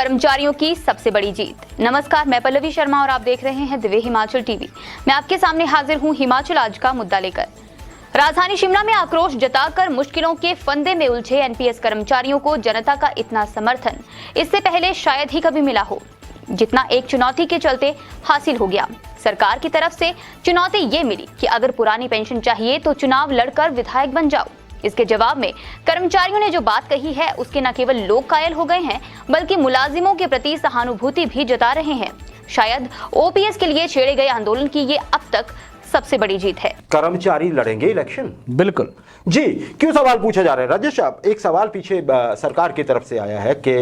कर्मचारियों की सबसे बड़ी जीत। नमस्कार, मैं पल्लवी शर्मा और आप देख रहे हैं दिव्य हिमाचल टीवी। मैं आपके सामने हाजिर हूं हिमाचल आज का मुद्दा लेकर। राजधानी शिमला में आक्रोश जताकर मुश्किलों के फंदे में उलझे एनपीएस कर्मचारियों को जनता का इतना समर्थन इससे पहले शायद ही कभी मिला हो, जितना एक चुनौती के चलते हासिल हो गया। सरकार की तरफ से चुनौती ये मिली कि अगर पुरानी पेंशन चाहिए तो चुनाव लड़कर विधायक बन जाओ। इसके जवाब में कर्मचारियों ने जो बात कही है उसके न केवल लोग कायल हो गए हैं बल्कि मुलाजिमों के प्रति सहानुभूति भी जता रहे हैं। शायद ओपीएस के लिए छेड़े गए आंदोलन की ये अब तक सबसे बड़ी जीत है। कर्मचारी लड़ेंगे इलेक्शन? बिल्कुल जी। क्यों सवाल पूछा जा रहा है राजेश साहब? एक सवाल पीछे सरकार की तरफ से आया है कि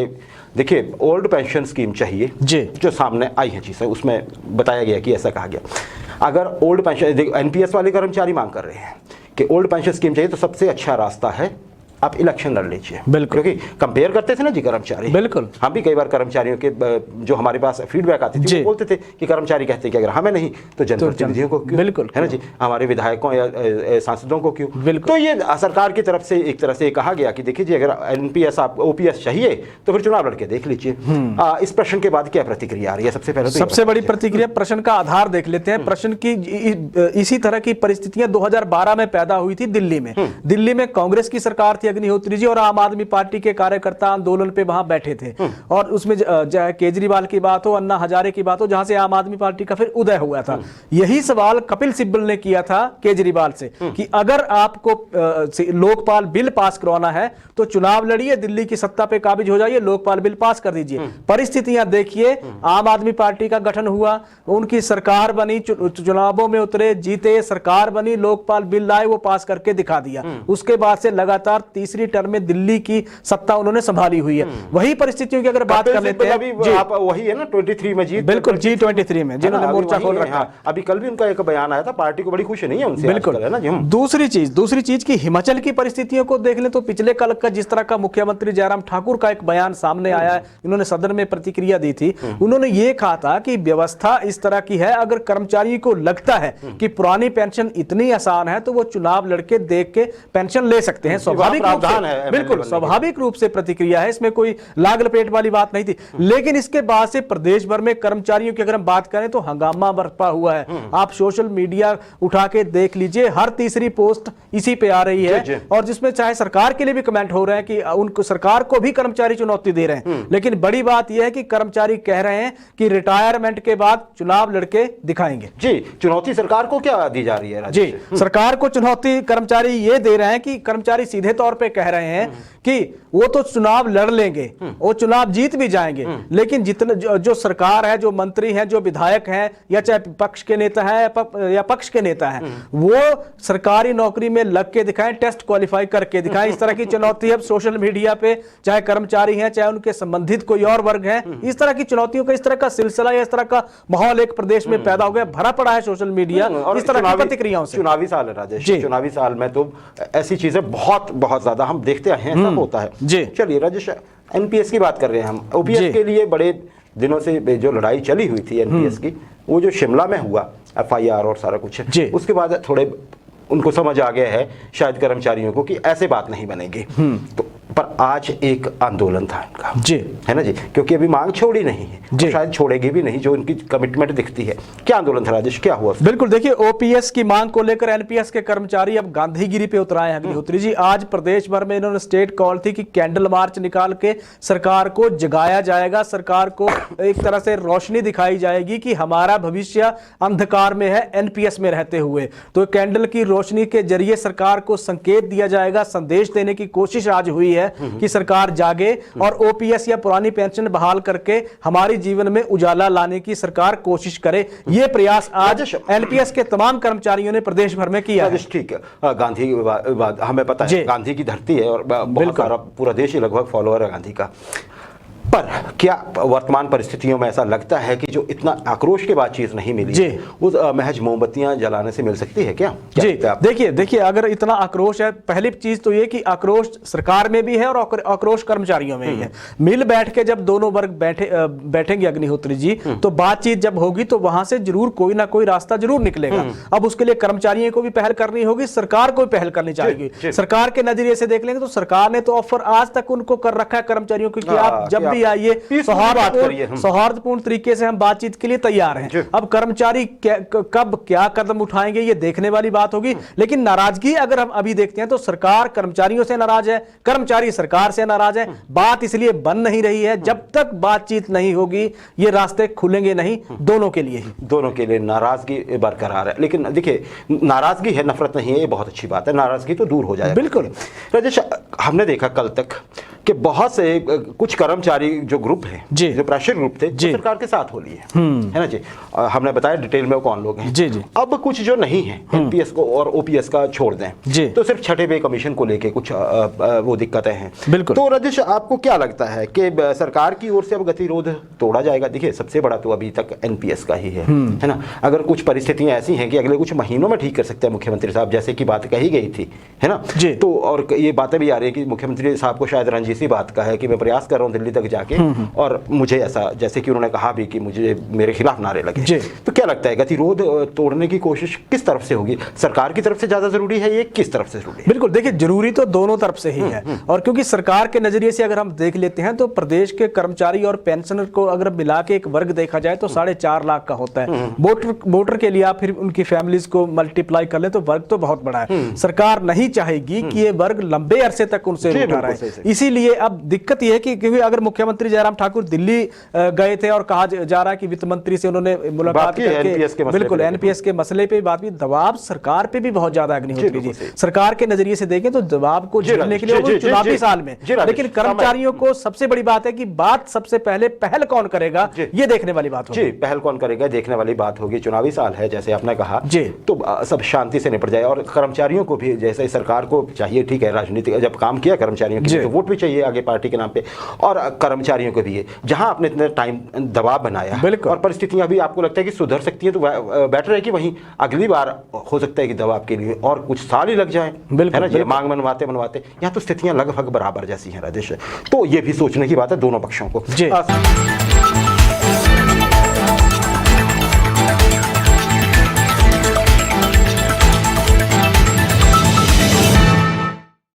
देखिए ओल्ड पेंशन स्कीम चाहिए जी, जो सामने आई है चीज़ें, उसमें बताया गया कि ऐसा कहा गया अगर ओल्ड पेंशन एनपीएस वाले कर्मचारी मांग कर रहे हैं कि ओल्ड पेंशन स्कीम चाहिए तो सबसे अच्छा रास्ता है आप इलेक्शन लड़ लीजिए। बिल्कुल, क्योंकि कंपेयर करते थे ना जी कर्मचारी। बिल्कुल, हम भी कई बार कर्मचारियों के जो हमारे पास फीडबैक आती थी वो बोलते थे कि कर्मचारी कहते हैं कि अगर हमें नहीं तो जनप्रतिनिधियों को क्यों? बिल्कुल, है ना जी, हमारे विधायकों या सांसदों को क्यों? बिल्कुल। तो ये सरकार की तरफ से एक तरह से कहा गया कि देखिए जी अगर एनपीएस आप ओपीएस चाहिए तो फिर चुनाव लड़के देख लीजिए। इस प्रश्न के बाद क्या प्रतिक्रिया आ रही है? सबसे पहले तो सबसे बड़ी प्रतिक्रिया प्रश्न का आधार देख लेते हैं। प्रश्न की इसी तरह की परिस्थितियां 2012 में पैदा हुई थी दिल्ली में। दिल्ली में कांग्रेस की सरकार थी अग्निहोत्री जी और आम आदमी पार्टी के कार्यकर्ता आंदोलन पे वहां बैठे थे और उसमें चाहे केजरीवाल की बात हो, अन्ना हजारे की बात हो, जहां से आम आदमी पार्टी का फिर उदय हुआ था। यही सवाल कपिल सिब्बल ने किया था केजरीवाल से कि अगर आपको लोकपाल बिल पास करवाना है तो चुनाव लड़िए, दिल्ली की सत्ता पे काबिज हो जाइए, लोकपाल बिल पास कर दीजिए। परिस्थितियां देखिए, आम आदमी पार्टी का गठन हुआ, उनकी सरकार बनी, चुनावों में उतरे, जीते, सरकार बनी, लोकपाल बिल लाए, वो पास करके दिखा दिया। उसके बाद से लगातार तीसरी टर्म में दिल्ली की सत्ता उन्होंने संभाली हुई है। वही परिस्थितियों की अगर बात कर लेते हैं, आप वही है ना 23 में जीत, बिल्कुल G23 में जिन्होंने मोर्चा खोल रखा। अभी कल भी उनका एक बयान आया था, पार्टी को बड़ी खुशी नहीं है उनसे। बिल्कुल है ना जी। दूसरी चीज की हिमाचल की परिस्थितियों को देख लें तो पिछले कल का जिस तरह का मुख्यमंत्री जयराम ठाकुर का एक बयान सामने आया है, इन्होंने सदन में प्रतिक्रिया दी थी। उन्होंने ये कहा था कि व्यवस्था इस तरह की है, अगर कर्मचारी को लगता है कि पुरानी पेंशन इतनी आसान है तो वो चुनाव लड़के देख के पेंशन ले सकते हैं। स्वाभाविक प्रावधान है, बिल्कुल स्वाभाविक रूप से प्रतिक्रिया है, इसमें कोई लाग लपेट वाली बात नहीं थी। लेकिन इसके बाद से प्रदेश भर में कर्मचारियों की अगर हम बात करें तो हंगामा बरपा हुआ है। आप सोशल मीडिया उठा के देख लीजिए, हर तीसरी पोस्ट इसी पे आ रही है और जिसमें चाहे सरकार के लिए भी कमेंट हो रहे हैं कि उनको सरकार को भी कर्मचारी चुनौती दे रहे हैं। लेकिन बड़ी बात यह है कि कर्मचारी कह रहे हैं कि रिटायरमेंट के बाद चुनाव लड़के दिखाएंगे। जी, चुनौती सरकार को क्या दी जा रही है जी? सरकार को चुनौती कर्मचारी ये दे रहे हैं कि कर्मचारी सीधे तौर पे कह रहे हैं कि वो तो चुनाव लड़ लेंगे, वो चुनाव जीत भी जाएंगे, लेकिन जितने जो सरकार है, जो मंत्री हैं, जो विधायक हैं, या चाहे पक्ष के नेता हैं या पक्ष के नेता हैं, वो सरकारी नौकरी में लग के दिखाएं, टेस्ट क्वालिफाई करके दिखाएं। इस तरह की चुनौती अब सोशल मीडिया पे चाहे कर्मचारी हैं चाहे उनके संबंधित कोई और वर्ग है, इस तरह की चुनौतियों का इस तरह का सिलसिला या इस तरह का माहौल एक प्रदेश में पैदा हो गया, भरा पड़ा है सोशल मीडिया इस तरह की प्रतिक्रियाओं से। चुनावी साल है राजेश, चुनावी साल में तो ऐसी चीजें बहुत ज्यादा हम देखते हैं, ऐसा होता है जी। चलिए राजेश, एनपीएस की बात कर रहे हैं हम। ओपीएस के लिए बड़े दिनों से जो लड़ाई चली हुई थी एनपीएस की, वो जो शिमला में हुआ एफआईआर और सारा कुछ, उसके बाद थोड़े उनको समझ आ गया है शायद कर्मचारियों को कि ऐसे बात नहीं बनेगी। तो पर आज एक आंदोलन था इनका जी, है ना जी, क्योंकि अभी मांग छोड़ी नहीं है, तो शायद छोड़ेगी भी नहीं, जो इनकी कमिटमेंट दिखती है। क्या आंदोलन था राजेश, क्या हुआ? बिल्कुल, देखिए ओपीएस की मांग को लेकर एनपीएस के कर्मचारी अब गांधीगिरी पे उतराए हैं। अग्निहोत्री जी, आज प्रदेश भर में इन्होंने स्टेट कॉल थी कि कैंडल मार्च निकाल के सरकार को जगाया जाएगा, सरकार को एक तरह से रोशनी दिखाई जाएगी कि हमारा भविष्य अंधकार में है एनपीएस में रहते हुए। तो कैंडल की रोशनी के जरिए सरकार को संकेत दिया जाएगा, संदेश देने की कोशिश आज हुई है कि सरकार जागे और ओपीएस या पुरानी पेंशन बहाल करके हमारी जीवन में उजाला लाने की सरकार कोशिश करे। ये प्रयास आज एनपीएस के तमाम कर्मचारियों ने प्रदेश भर में किया है। ठीक है, गांधी हमें पता है गांधी की धरती है और बहुत सारा पूरा देश ही लगभग फॉलोअर है गांधी का। पर क्या वर्तमान परिस्थितियों में ऐसा लगता है कि जो इतना आक्रोश के बाद चीज नहीं मिली वो महज मोमबत्तियां जलाने से मिल सकती है क्या? जी देखिए अगर इतना आक्रोश है, पहली चीज तो ये कि आक्रोश सरकार में भी है और आक्रोश कर्मचारियों में भी है। मिल बैठ के जब दोनों वर्ग बैठेंगे अग्निहोत्री जी, तो बातचीत जब होगी तो वहां से जरूर कोई ना कोई रास्ता जरूर निकलेगा। अब उसके लिए कर्मचारियों को भी पहल करनी होगी, सरकार को भी पहल करनी चाहिए। सरकार के नजरिए से देख लेंगे तो सरकार ने तो ऑफर आज तक उनको कर रखा है कर्मचारियों को कि आप जब भी आइए, सौहार्दपूर्ण तरीके से हम बातचीत के लिए तैयार हैं। अब कर्मचारी कब क्या कदम उठाएंगे ये देखने वाली बात होगी, लेकिन नाराजगी अगर हम अभी देखते हैं तो सरकार कर्मचारियों से नाराज है, कर्मचारी सरकार से नाराज है। बात इसलिए बन नहीं रही है, जब तक बातचीत नहीं होगी ये रास्ते खुलेंगे नहीं, दोनों के लिए ही। दोनों के लिए नाराजगी बरकरार है, लेकिन देखिए नाराजगी है, नफरत नहीं है, ये बहुत अच्छी बात है, नाराजगी तो दूर हो जाए। बिल्कुल राजेश, हमने देखा कल तक कि बहुत से कुछ कर्मचारी जो ग्रुप हैं, जो प्रेशर ग्रुप थे, जो सरकार के साथ हो लिए, है ना जी। हमने बताया डिटेल में वो कौन लोग हैं। जी। अब कुछ जो नहीं है, एनपीएस को और ओपीएस का छोड़ दें, तो सिर्फ छठे पे कमीशन को लेके कुछ वो दिक्कतें हैं। बिल्कुल। तो राजेश, आपको क्या लगता है कि सरकार की ओर से अब गतिरोध तोड़ा जाएगा? देखिए सबसे बड़ा तो अभी तक एनपीएस का ही है ना। अगर कुछ परिस्थितियां ऐसी हैं कि अगले कुछ महीनों में ठीक कर सकते हैं मुख्यमंत्री साहब, जैसे कि बात कही गई थी, है ना। तो और ये बातें भी आ रही है कि मुख्यमंत्री साहब को शायद रंजीत सी बात का है कि मैं प्रयास कर रहा हूं दिल्ली तक जाके, और मुझे ऐसा, जैसे कि उन्होंने कहा भी कि मुझे मेरे खिलाफ नारे लगे। तो क्या लगता है गतिरोध तोड़ने की कोशिश किस तरफ से होगी? सरकार की तरफ से ज्यादा जरूरी है, ये किस तरफ से जरूरी है? बिल्कुल, देखिए जरूरी तो दोनों तरफ से ही है। और क्योंकि सरकार के नजरिए से अगर हम देख लेते हैं तो प्रदेश के कर्मचारी और पेंशनर को अगर मिला के एक वर्ग देखा जाए तो 4.5 लाख का होता है। वोटर के लिए आप फिर उनकी फैमिलीज को मल्टीप्लाई कर ले तो वर्ग तो बहुत बड़ा है। सरकार नहीं चाहेगी कि ये वर्ग लंबे अरसे तक उनसे उठा रहा है। इसीलिए अब दिक्कत यह है कि क्योंकि अगर मुख्यमंत्री जयराम ठाकुर दिल्ली गए थे और कहा जा रहा है कि वित्त मंत्री से उन्होंने मुलाकात करके बिल्कुल एनपीएस के मसले पे बात भी, दबाव सरकार पे भी बहुत ज्यादा अग्निहोत्री जी। सरकार के नजरिए से देखें तो दबाव को झेलने के लिए चुनावी साल में, लेकिन कर्मचारियों को सबसे बड़ी बात है कि बात सबसे पहले पहल कौन करेगा ये देखने वाली बात होगी। पहल कौन करेगा देखने वाली बात होगी। चुनावी साल है जैसे आपने कहा, तो सब शांति से निपट जाए। और कर्मचारियों को भी, जैसे सरकार को चाहिए, ठीक है, राजनीति जब काम किया कर्मचारियों के लिए तो वोट भी चाहिए आगे पार्टी के नाम पे, और कर्मचारियों को भी है जहां आपने इतना टाइम दबाव बनाया और परिस्थितियां भी आपको लगता है कि सुधर सकती हैं, तो बेटर है कि वहीं अगली बार हो सकता है कि दबाव के लिए और कुछ साल ही लग जाए, है ना। मांग मनवाते यहाँ तो स्थितियां लगभग बराबर जैसी हैं राजेश। तो ये भी सोचने की बात है दोनों पक्षों को।